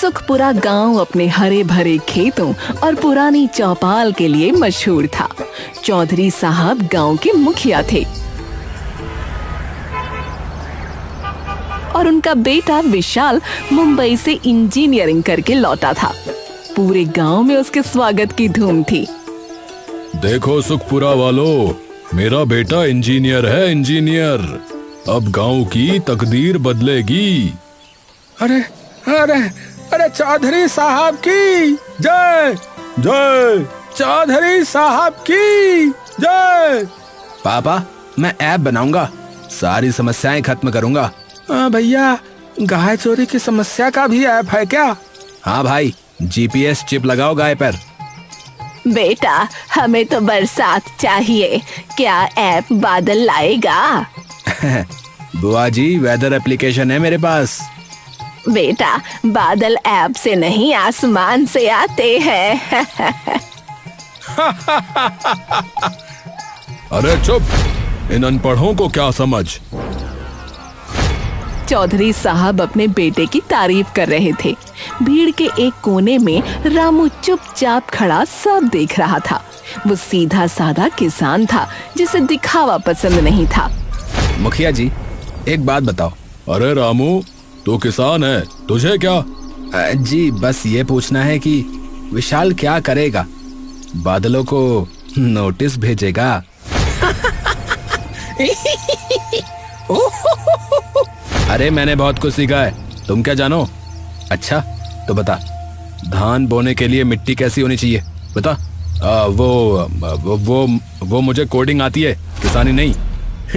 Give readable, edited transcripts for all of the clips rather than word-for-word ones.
सुखपुरा गांव अपने हरे भरे खेतों और पुरानी चौपाल के लिए मशहूर था। चौधरी साहब गांव के मुखिया थे और उनका बेटा विशाल मुंबई से इंजीनियरिंग करके लौटा था। पूरे गांव में उसके स्वागत की धूम थी। देखो सुखपुरा वालों, मेरा बेटा इंजीनियर है, इंजीनियर। अब गांव की तकदीर बदलेगी। अरे अरे अरे चौधरी साहब की जय जय, चौधरी साहब की जय। पापा, मैं ऐप बनाऊंगा, सारी समस्याएं खत्म करूंगा। भैया, गाय चोरी की समस्या का भी ऐप है क्या? हाँ भाई, जीपीएस चिप लगाओ गाय पर। बेटा, हमें तो बरसात चाहिए, क्या ऐप बादल लाएगा? बुआ जी, वेदर एप्लीकेशन है मेरे पास। बेटा, बादल ऐप से नहीं, आसमान से आते हैं। अरे चुप, इन अनपढ़ों को क्या समझ। चौधरी साहब अपने बेटे की तारीफ कर रहे थे। भीड़ के एक कोने में रामू चुपचाप खड़ा सब देख रहा था। वो सीधा साधा किसान था जिसे दिखावा पसंद नहीं था। मुखिया जी, एक बात बताओ। अरे रामू, तू किसान है, तुझे क्या? जी, बस ये पूछना है कि विशाल क्या करेगा? बादलों को नोटिस भेजेगा? अरे मैंने बहुत कुछ सीखा है, तुम क्या जानो? अच्छा तो बता, धान बोने के लिए मिट्टी कैसी होनी चाहिए बता। वो मुझे कोडिंग आती है, किसानी नहीं।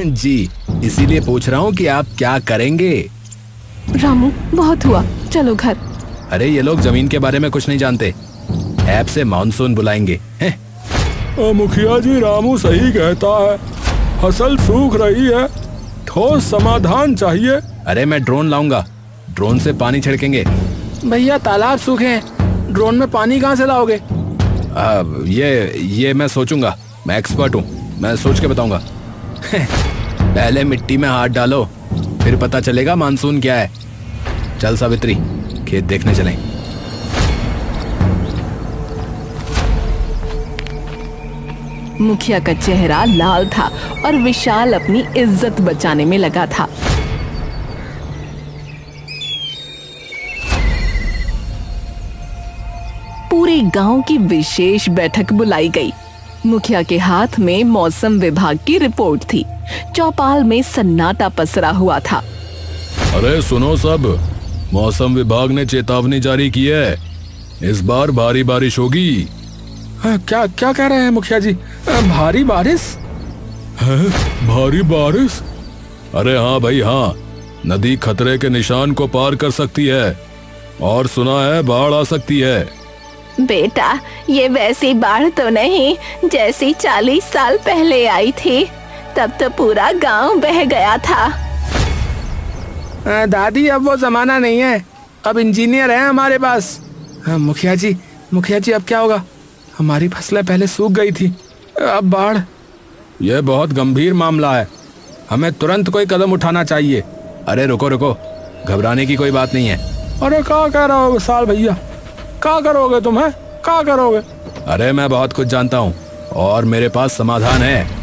जी, इसीलिए पूछ रहा हूँ कि आप क्या करेंगे। रामू, बहुत हुआ, चलो घर। अरे ये लोग जमीन के बारे में कुछ नहीं जानते, ऐप से मानसून बुलाएंगे हैं? मुखिया जी, रामू सही कहता है, फसल सूख रही है, ठोस समाधान चाहिए। अरे मैं ड्रोन लाऊंगा, ड्रोन से पानी छिड़केंगे। भैया, तालाब सूखे हैं, ड्रोन में पानी कहाँ से लाओगे? ये मैं सोचूंगा, मैं एक्सपर्ट हूँ, मैं सोच के बताऊंगा। पहले मिट्टी में हाथ डालो, फिर पता चलेगा मानसून क्या है। चल सावित्री, खेत देखने चलें। मुखिया का चेहरा लाल था और विशाल अपनी इज्जत बचाने में लगा था। पूरे गांव की विशेष बैठक बुलाई गई। मुखिया के हाथ में मौसम विभाग की रिपोर्ट थी। चौपाल में सन्नाटा पसरा हुआ था। अरे सुनो सब, मौसम विभाग ने चेतावनी जारी की है, इस बार भारी बारिश होगी। क्या क्या कह रहे हैं मुखिया जी? भारी बारिश है? भारी बारिश? अरे हाँ भाई हाँ, नदी खतरे के निशान को पार कर सकती है और सुना है बाढ़ आ सकती है। बेटा, ये वैसी बाढ़ तो नहीं जैसी 40 साल पहले आई थी, तब तो पूरा गांव बह गया था। दादी, अब वो जमाना नहीं है, अब इंजीनियर है हमारे पास। मुखिया जी अब क्या होगा? हमारी फसलें पहले सूख गई थी, अब बाढ़। यह बहुत गंभीर मामला है, हमें तुरंत कोई कदम उठाना चाहिए। अरे रुको रुको, घबराने की कोई बात नहीं है। अरे क्या कह रहे हो विशाल भैया, क्या करोगे तुम? है क्या करोगे? अरे मैं बहुत कुछ जानता हूँ और मेरे पास समाधान है।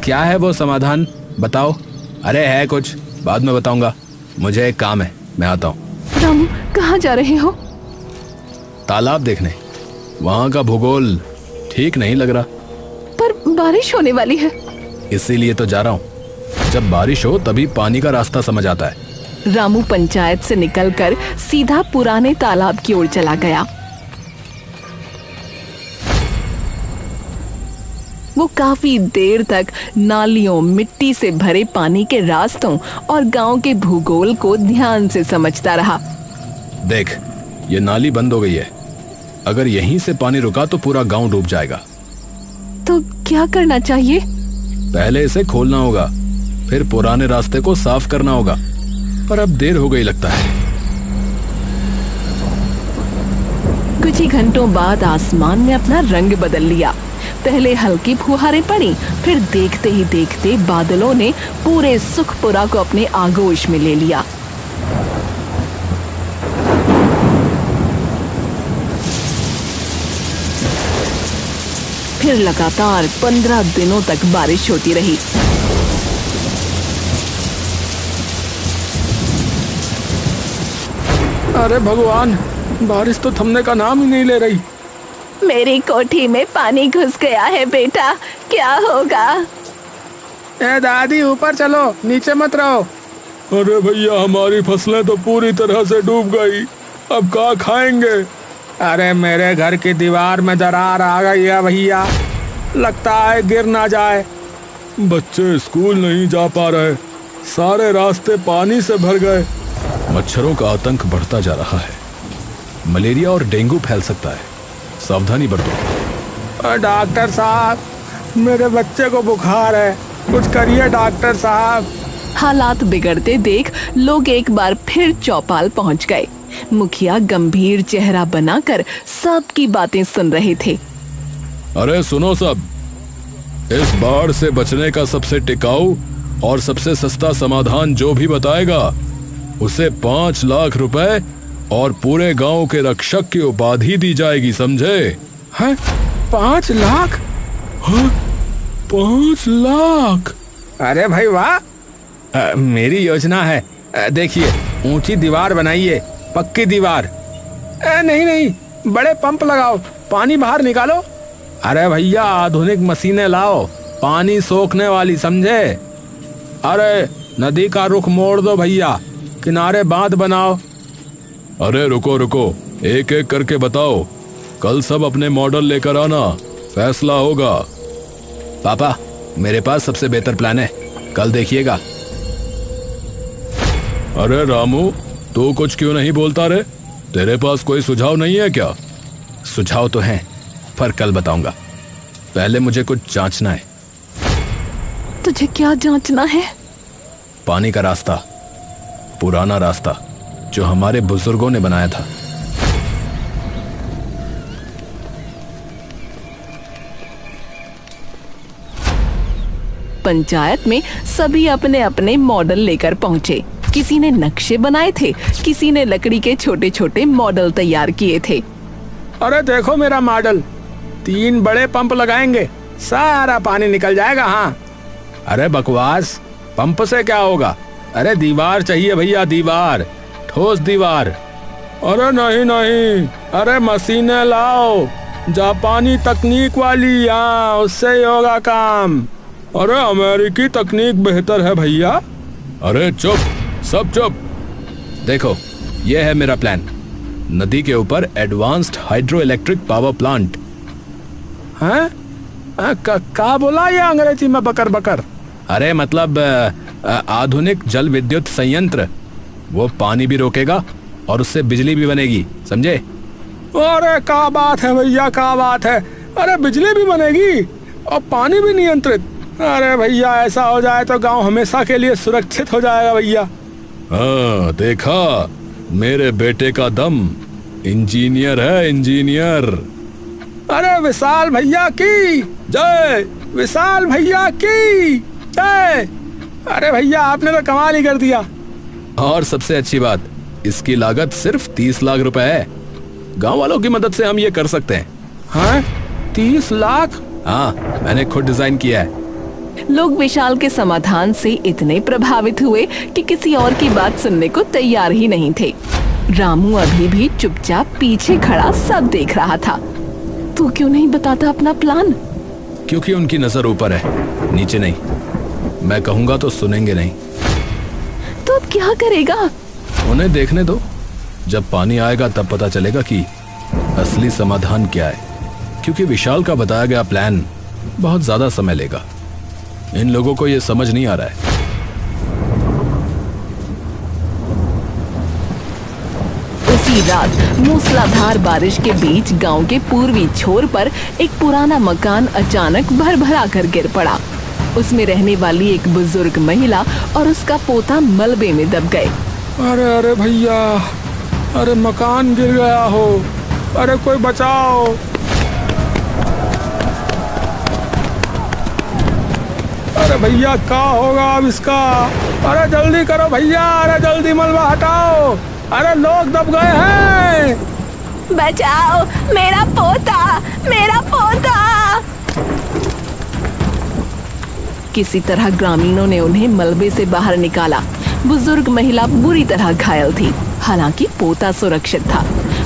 क्या है वो समाधान, बताओ। अरे है कुछ, बाद में बताऊंगा, मुझे एक काम है, मैं आता हूँ। रामू, कहाँ जा रहे हो? तालाब देखने, वहाँ का भूगोल ठीक नहीं लग रहा। पर बारिश होने वाली है। इसीलिए तो जा रहा हूँ, जब बारिश हो तभी पानी का रास्ता समझ आता है। रामू पंचायत से निकलकर सीधा पुराने तालाब की ओर चला गया। वो काफी देर तक नालियों, मिट्टी से भरे पानी के रास्तों और गांव के भूगोल को ध्यान से समझता रहा। देख, ये नाली बंद हो गई है, अगर यहीं से पानी रुका तो पूरा गांव डूब जाएगा। तो क्या करना चाहिए? पहले इसे खोलना होगा, फिर पुराने रास्ते को साफ करना होगा, पर अब देर हो गई लगता है। कुछ ही घंटों बाद आसमान ने अपना रंग बदल लिया। पहले हल्की फुहारें पड़ी, फिर देखते ही देखते बादलों ने पूरे सुखपुरा को अपने आगोश में ले लिया। फिर लगातार 15 दिनों तक बारिश होती रही। अरे भगवान, बारिश तो थमने का नाम ही नहीं ले रही। मेरी कोठी में पानी घुस गया है बेटा, क्या होगा? ए दादी, ऊपर चलो, नीचे मत रहो। अरे भैया, हमारी फसलें तो पूरी तरह से डूब गई, अब क्या खाएंगे? अरे मेरे घर की दीवार में दरार आ गई है भैया, लगता है गिर ना जाए। बच्चे स्कूल नहीं जा पा रहे, सारे रास्ते पानी से भर गए। मच्छरों का आतंक बढ़ता जा रहा है, मलेरिया और डेंगू फैल सकता है, सावधानी बरतो। डॉक्टर साहब, मेरे बच्चे को बुखार है, कुछ करिए डॉक्टर साहब। हालात बिगड़ते देख लोग एक बार फिर चौपाल पहुंच गए। मुखिया गंभीर चेहरा बनाकर सबकी बातें सुन रहे थे। अरे सुनो सब, इस बाढ़ से बचने का सबसे टिकाऊ और सबसे सस्ता समाधान जो भी बताएगा उसे 5 लाख रुपए और पूरे गांव के रक्षक की उपाधि दी जाएगी, समझे? हैं? 5 लाख? हाँ, 5 लाख? अरे भाई वाह, मेरी योजना है। देखिए, ऊंची दीवार बनाइए, पक्की दीवार। नहीं नहीं, बड़े पंप लगाओ, पानी बाहर निकालो। अरे भैया, आधुनिक मशीनें लाओ, पानी सोखने वाली, समझे? अरे नदी का रुख मोड़ दो भैया, किनारे बांध बनाओ। अरे रुको रुको, एक एक करके बताओ, कल सब अपने मॉडल लेकर आना, फैसला होगा। पापा, मेरे पास सबसे बेहतर प्लान है, कल देखिएगा। अरे रामू, तू कुछ क्यों नहीं बोलता रे? तेरे पास कोई सुझाव नहीं है क्या? सुझाव तो हैं, पर कल बताऊंगा, पहले मुझे कुछ जांचना है। तुझे क्या जांचना है? पानी का रास्ता, पुराना रास्ता जो हमारे बुजुर्गों ने बनाया था। पंचायत में सभी अपने अपने मॉडल लेकर पहुंचे। किसी ने नक्शे बनाए थे, किसी ने लकड़ी के छोटे छोटे मॉडल तैयार किए थे। अरे देखो मेरा मॉडल, 3 बड़े पंप लगाएंगे, सारा पानी निकल जाएगा। हाँ। अरे बकवास, पंप से क्या होगा? अरे दीवार चाहिए भैया, दीवार, ठोस दीवार। अरे नहीं नहीं, अरे मशीनें लाओ, जापानी तकनीक वाली, हाँ, उससे ही होगा काम। अरे अमेरिकी तकनीक बेहतर है भैया। अरे चुप, सब चुप। देखो, यह है मेरा प्लान, नदी के ऊपर advanced hydro electric power plant. हैं? क्या बोला ये अंग्रेजी में बकर बकर? अरे मतलब आधुनिक जल विद्युत संयंत्र, वो पानी भी रोकेगा और उससे बिजली भी बनेगी, समझे? अरे क्या बात है भैया, क्या बात है। अरे बिजली भी बनेगी और पानी भी नियंत्रित। अरे भैया, ऐसा हो जाए तो गांव हमेशा के लिए सुरक्षित हो जाएगा भैया। हाँ, देखा मेरे बेटे का दम, इंजीनियर है, इंजीनियर। अरे विशाल भैया की जय, विशाल भैया की जय। अरे भैया, आपने तो कमाल ही कर दिया। और सबसे अच्छी बात, इसकी लागत सिर्फ 30 लाख रुपए है। गांव वालों की मदद से हम ये कर सकते हैं। हाँ, 30 लाख? हाँ, मैंने खुद डिजाइन किया है। लोग विशाल के समाधान से इतने प्रभावित हुए कि किसी और की बात सुनने को तैयार ही नहीं थे। रामू अभी भी चुपचाप पीछे खड़ा सब देख रहा था। तू क्यों नहीं बताता अपना प्लान? क्योंकि उनकी नजर ऊपर है, नीचे नहीं। मैं कहूंगा तो सुनेंगे नहीं। तो अब क्या करेगा? उन्हें देखने दो, जब पानी आएगा तब पता चलेगा कि असली समाधान क्या है। क्योंकि विशाल का बताया गया प्लान बहुत ज्यादा समय लेगा, इन लोगों को यह समझ नहीं आ रहा है। उसी रात मूसलाधार बारिश के बीच गांव के पूर्वी छोर पर एक पुराना मकान अचानक भरभरा कर गिर पड़ा। उसमें रहने वाली एक बुजुर्ग महिला और उसका पोता मलबे में दब गए। अरे अरे भैया, अरे मकान गिर गया हो, अरे कोई बचाओ। अरे भैया, क्या होगा अब इसका? अरे जल्दी करो भैया, अरे जल्दी मलबा हटाओ, अरे लोग दब गए हैं। बचाओ, मेरा पोता, मेरा पोता। किसी तरह ग्रामीणों ने उन्हें मलबे से बाहर निकाला। बुजुर्ग महिला बुरी तरह घायल थी, हालांकि पोता सुरक्षित था।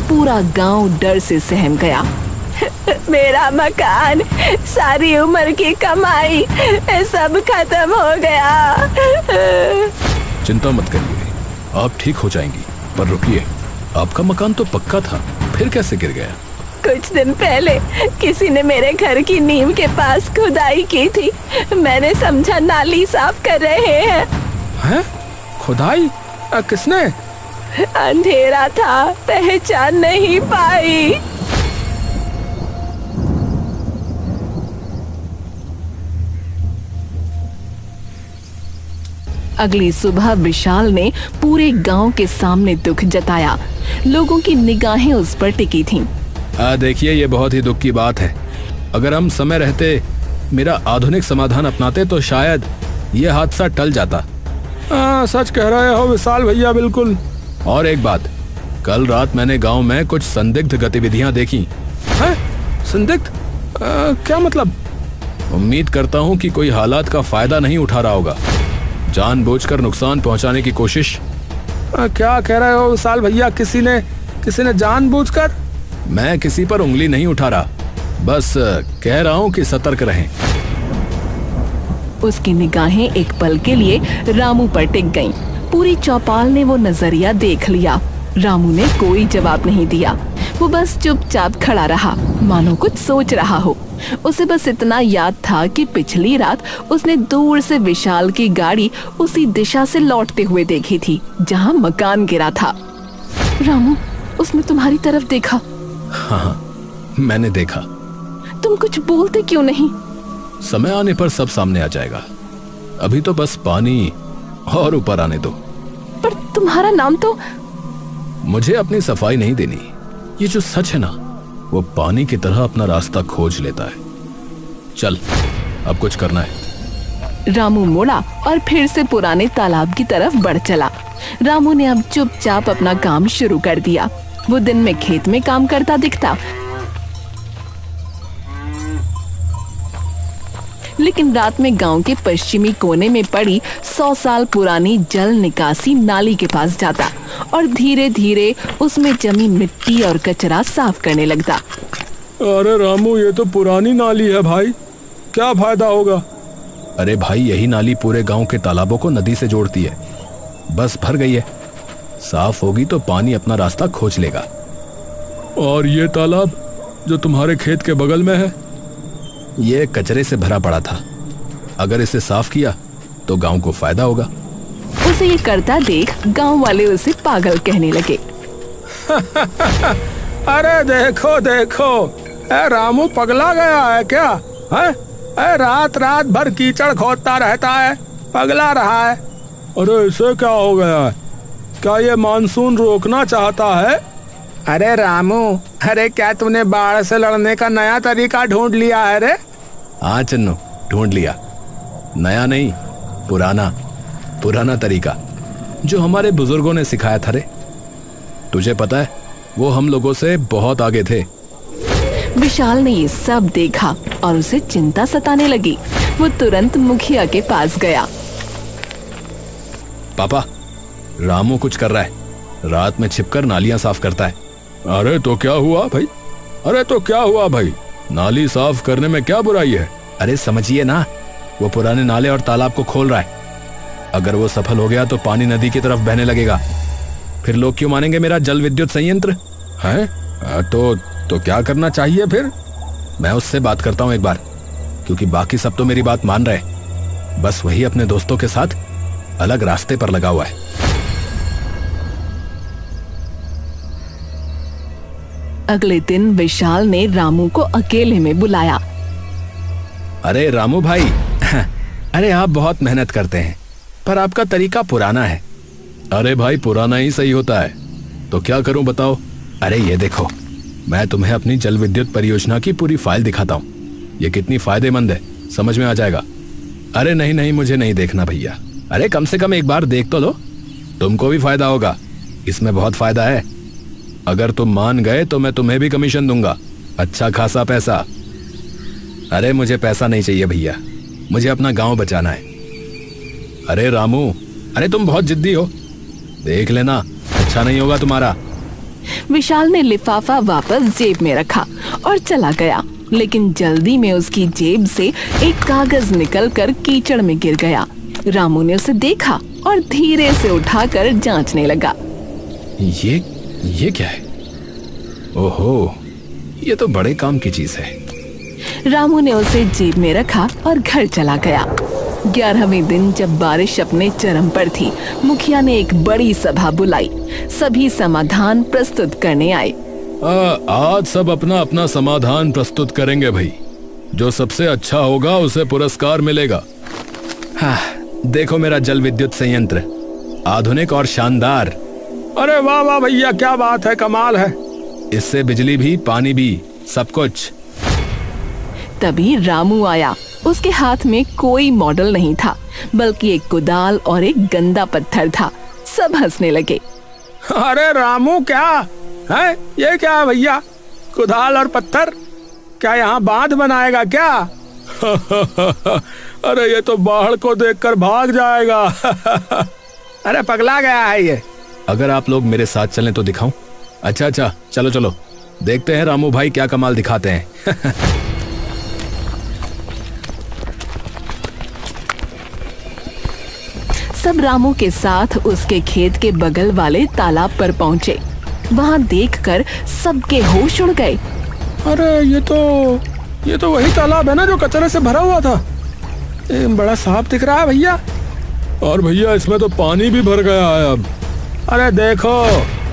पूरा गांव डर से सहम गया। मेरा मकान, सारी उम्र की कमाई, सब खत्म हो गया। चिंता मत करिए, आप ठीक हो जाएंगी। पर रुकिए, आपका मकान तो पक्का था, फिर कैसे गिर गया? कुछ दिन पहले किसी ने मेरे घर की नींव के पास खुदाई की थी। मैंने समझा नाली साफ कर रहे हैं। खुदाई? किसने? अंधेरा था, पहचान नहीं पाई। अगली सुबह विशाल ने पूरे गांव के सामने दुख जताया। लोगों की निगाहें उस पर टिकी थीं। देखिए, ये बहुत ही दुख की बात है। अगर हम समय रहते मेरा आधुनिक समाधान अपनाते तो शायद ये हादसा टल जाता। सच कह रहे हो विशाल भैया, बिल्कुल। और एक बात, कल रात मैंने गांव में कुछ संदिग्ध गतिविधियां देखी। हैं? संदिग्ध? क्या मतलब? उम्मीद करता हूं कि कोई हालात का फायदा नहीं उठा रहा होगा, जानबूझकर नुकसान पहुंचाने की कोशिश। क्या कह रहे हो विशाल भैया? किसी ने जानबूझकर? मैं किसी पर उंगली नहीं उठा रहा, बस कह रहा हूं कि सतर्क रहें। उसकी निगाहें एक पल के लिए रामू पर टिक गईं। पूरी चौपाल ने वो नजरिया देख लिया। रामू ने कोई जवाब नहीं दिया। वो बस चुपचाप खड़ा रहा, मानो कुछ सोच रहा हो। उसे बस इतना याद था कि पिछली रात उसने दूर से विशाल की गाड़ी उसी दिशा से लौटते हुए देखी थी जहां मकान गिरा था। रामू, उसने तुम्हारी तरफ देखा? हाँ, मैंने देखा। तुम कुछ बोलते क्यों नहीं? समय आने पर सब सामने आ जाएगा, अभी तो बस पानी और ऊपर आने दो। पर तुम्हारा नाम तो... मुझे अपनी सफाई नहीं देनी। ये जो सच है ना, वो पानी की तरह अपना रास्ता खोज लेता है। चल, अब कुछ करना है। रामू मुड़ा और फिर से पुराने तालाब की तरफ बढ़ चला। रामू ने अब चुपचाप अपना काम शुरू कर दिया। वो दिन में खेत में काम करता दिखता, लेकिन रात में गांव के पश्चिमी कोने में पड़ी 100 साल पुरानी जल निकासी नाली के पास जाता और धीरे धीरे उसमें जमी मिट्टी और कचरा साफ करने लगता। अरे रामू, ये तो पुरानी नाली है भाई, क्या फायदा होगा? अरे भाई, यही नाली पूरे गांव के तालाबों को नदी से जोड़ती है। बस भर गई है, साफ होगी तो पानी अपना रास्ता खोज लेगा। और ये तालाब जो तुम्हारे खेत के बगल में है? ये कचरे से भरा पड़ा था, अगर इसे साफ किया तो गांव को फायदा होगा। उसे ये करता देख गांव वाले उसे पागल कहने लगे। अरे देखो देखो, रामू पगला गया है क्या? है? रात रात भर कीचड़ खोदता रहता है, पगला रहा है। अरे इसे क्या हो गया है? क्या ये मानसून रोकना चाहता है? अरे रामू, अरे क्या तूने बाढ़ से लड़ने का नया तरीका ढूंढ लिया है रे? हाँ चन्नू, ढूंढ लिया। नया नहीं, पुराना तरीका जो हमारे बुजुर्गों ने सिखाया था रे। तुझे पता है, वो हम लोगों से बहुत आगे थे। विशाल ने ये सब देखा और उसे चिंता सताने लगी। वो तुरंत मुखिया के पास गया। पापा, रामू कुछ कर रहा है, रात में छिपकर नालियां साफ करता है। अरे तो क्या हुआ भाई? अरे तो क्या हुआ भाई? नाली साफ करने में क्या बुराई है? अरे समझिए ना, वो पुराने नाले और तालाब को खोल रहा है। अगर वो सफल हो गया तो पानी नदी की तरफ बहने लगेगा। फिर लोग क्यों मानेंगे मेरा जल विद्युत संयंत्र है? तो क्या करना चाहिए फिर? मैं उससे बात करता हूँ एक बार, क्योंकि बाकी सब तो मेरी बात मान रहे। बस वही अपने दोस्तों के साथ अलग रास्ते पर लगा हुआ है। अगले दिन विशाल ने रामू को अकेले में बुलाया। अरे रामू भाई, अरे आप बहुत मेहनत करते हैं, पर आपका तरीका पुराना है। अरे भाई, पुराना ही सही होता है, तो क्या करूं बताओ? अरे ये देखो, मैं तुम्हें अपनी जल विद्युत परियोजना की पूरी फाइल दिखाता हूँ। ये कितनी फायदेमंद है, समझ में आ जाएगा। अरे नहीं, मुझे नहीं देखना भैया। अरे कम से कम एक बार देख तो लो, तुमको भी फायदा होगा। इसमें बहुत फायदा है। अगर तुम मान गए तो मैं तुम्हें भी कमीशन दूंगा, अच्छा खासा पैसा। अरे मुझे पैसा नहीं चाहिए भैया, मुझे अपना गांव बचाना है। अरे रामू, अरे तुम बहुत जिद्दी हो, देख लेना अच्छा नहीं होगा तुम्हारा। विशाल ने लिफाफा वापस जेब में रखा और चला गया, लेकिन जल्दी में उसकी जेब से एक कागज निकलकर कीचड़ में गिर गया। रामू ने उसे देखा और धीरे से उठाकर जांचने लगा। ये क्या है? ओहो, ये तो बड़े काम की चीज है। रामू ने उसे जेब में रखा और घर चला गया। 11वें दिन जब बारिश अपने चरम पर थी, मुखिया ने एक बड़ी सभा बुलाई। सभी समाधान प्रस्तुत करने आए। आज सब अपना अपना समाधान प्रस्तुत करेंगे भाई। जो सबसे अच्छा होगा उसे पुरस्कार मिलेगा। हाँ, देखो मेरा जल विद्युत संयंत्र, आधुनिक और शानदार। अरे वाह वाह भैया, क्या बात है, कमाल है। इससे बिजली भी, पानी भी, सब कुछ। तभी रामू आया। उसके हाथ में कोई मॉडल नहीं था, बल्कि एक कुदाल और एक गंदा पत्थर था। सब हंसने लगे। अरे रामू, क्या है ये? क्या है भैया? कुदाल और पत्थर? क्या यहाँ बांध बनाएगा क्या? अरे ये तो बाढ़ को देखकर भाग जाएगा। अरे पगला गया है ये। अगर आप लोग मेरे साथ चलें तो दिखाऊं? अच्छा, चलो चलो, देखते हैं रामू भाई क्या कमाल दिखाते हैं। सब रामू के साथ उसके खेत के बगल वाले तालाब पर पहुंचे। वहां देखकर सबके होश उड़ गए। अरे ये तो वही तालाब है ना जो कचरे से भरा हुआ था। बड़ा साफ दिख रहा है भैया। और भैया इसमें तो पानी भी भर गया है अब। अरे देखो,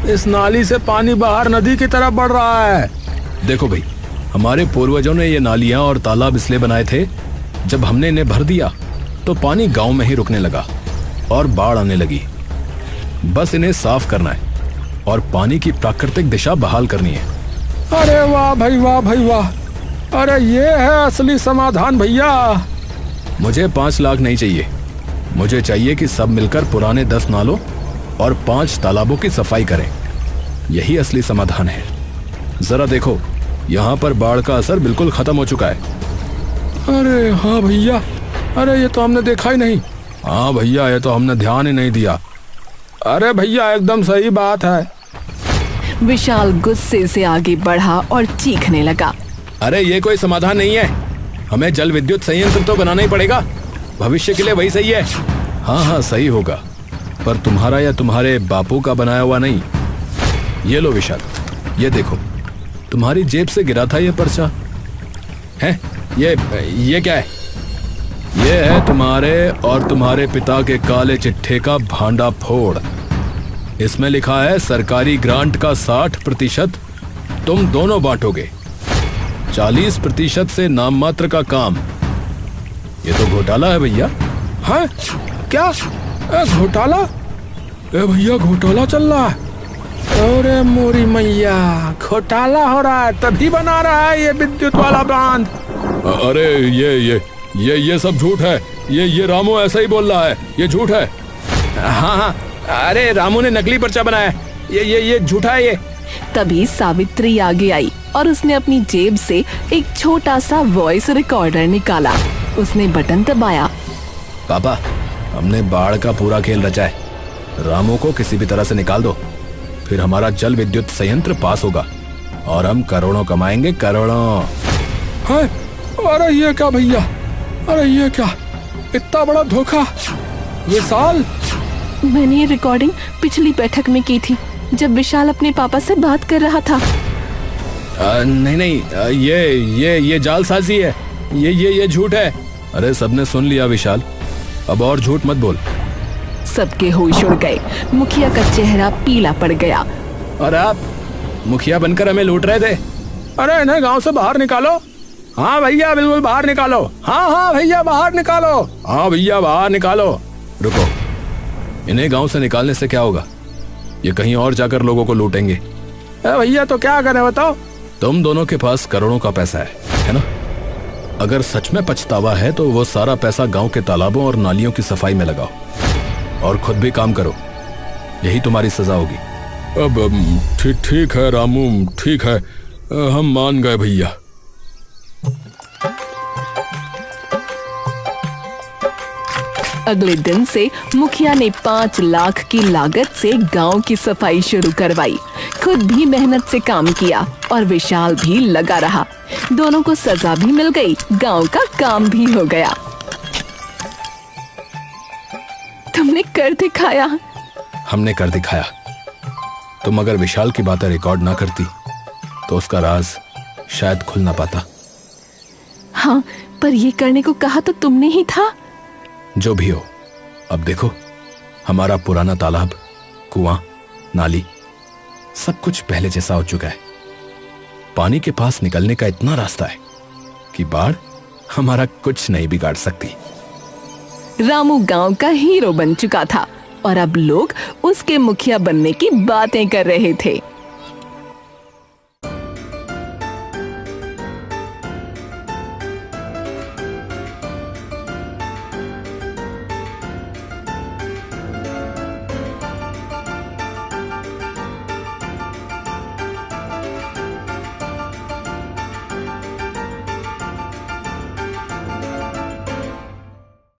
इस नाली से पानी बाहर नदी की तरफ बढ़ रहा है। देखो भाई, हमारे पूर्वजों ने ये नालियां और तालाब इसलिए बनाए थे, जब हमने इन्हें भर दिया तो पानी गांव में ही रुकने लगा और बाढ़ आने लगी। बस इन्हें साफ करना है और पानी की प्राकृतिक दिशा बहाल करनी है। अरे वाह भाई, वाह भाई वाह। अरे ये है असली समाधान भैया। मुझे 5 लाख नहीं चाहिए, मुझे चाहिए कि सब मिलकर पुराने 10 नालों और 5 तालाबों की सफाई करें। यही असली समाधान है। जरा देखो, यहाँ पर बाढ़ का असर बिल्कुल खत्म हो चुका है। अरे हाँ भैया, अरे ये तो हमने देखा ही नहीं। हाँ भैया, ये तो हमने ध्यान ही नहीं दिया। अरे भैया एकदम सही बात है। विशाल गुस्से से आगे बढ़ा और चीखने लगा। अरे ये कोई समाधान नहीं है, हमें जल विद्युत संयंत्र तो बनाना ही पड़ेगा। भविष्य के लिए वही सही है। हाँ सही होगा, पर तुम्हारा या तुम्हारे बापू का बनाया हुआ नहीं। ये लो विशाल, ये देखो, तुम्हारी जेब से गिरा था ये पर्चा है। ये क्या है? ये है तुम्हारे और तुम्हारे पिता के काले चिट्ठे का भांडा फोड़। इसमें लिखा है सरकारी ग्रांट का 60% तुम दोनों बांटोगे, 40% से नाम मात्र का काम। ये तो घोटाला है भैया। है क्या? घोटाला? भैया घोटाला चल रहा है। अरे मोरी मैया, घोटाला हो रहा है, तभी बना रहा है ये विद्युत वाला बांध। अरे ये सब झूठ है। ये रामू ऐसा ही बोल रहा है, ये झूठ है। हाँ, अरे रामू ने नकली पर्चा बनाया। ये झूठा है ये। तभी सावित्री आगे आई और उसने अपनी जेब से एक छोटा सा वॉइस रिकॉर्डर निकाला। उसने बटन दबाया। पापा, हमने बाढ़ का पूरा खेल रचा है। रामू को किसी भी तरह से निकाल दो, फिर हमारा जल विद्युत संयंत्र पास होगा और हम करोड़ों कमाएंगे, करोड़ों। है? अरे ये क्या भैया? अरे ये क्या, इतना बड़ा धोखा? विशाल, मैंने ये रिकॉर्डिंग पिछली बैठक में की थी, जब विशाल अपने पापा से बात कर रहा था। नहीं, ये जालसाजी है, ये झूठ है। अरे सबने सुन लिया विशाल, अब और झूठ मत बोल। सबके होश उड़ गए। मुखिया का चेहरा पीला पड़ गया। और आप मुखिया बनकर हमें लूट रहे थे। अरे इन्हें गांव से बाहर निकालो। हाँ भैया, बिल्कुल बाहर निकालो। हाँ भैया, बाहर निकालो। हाँ भैया, बाहर निकालो। रुको, इन्हें गांव से निकालने से क्या होगा? ये कहीं और जाकर लोगों को लूटेंगे। भैया तो क्या करें बताओ? तुम दोनों के पास करोड़ों का पैसा है ना? अगर सच में पछतावा है तो वो सारा पैसा गांव के तालाबों और नालियों की सफाई में लगाओ और खुद भी काम करो। यही तुम्हारी सजा होगी। अब ठीक है रामू, ठीक है, हम मान गए भैया। अगले दिन से मुखिया ने 5 लाख की लागत से गांव की सफाई शुरू करवाई। खुद भी मेहनत से काम किया और विशाल भी लगा रहा। दोनों को सजा भी मिल गई, गांव का काम भी हो गया। तुमने कर दिखाया। हमने कर दिखाया। तुम अगर विशाल की बातें रिकॉर्ड ना करती तो उसका राज शायद खुल ना पाता। हाँ, पर ये करने को कहा तो तुमने ही था। जो भी हो, अब देखो, हमारा पुराना तालाब, कुआं, नाली सब कुछ पहले जैसा हो चुका है। पानी के पास निकलने का इतना रास्ता है कि बाढ़ हमारा कुछ नहीं बिगाड़ सकती। रामू गांव का हीरो बन चुका था और अब लोग उसके मुखिया बनने की बातें कर रहे थे।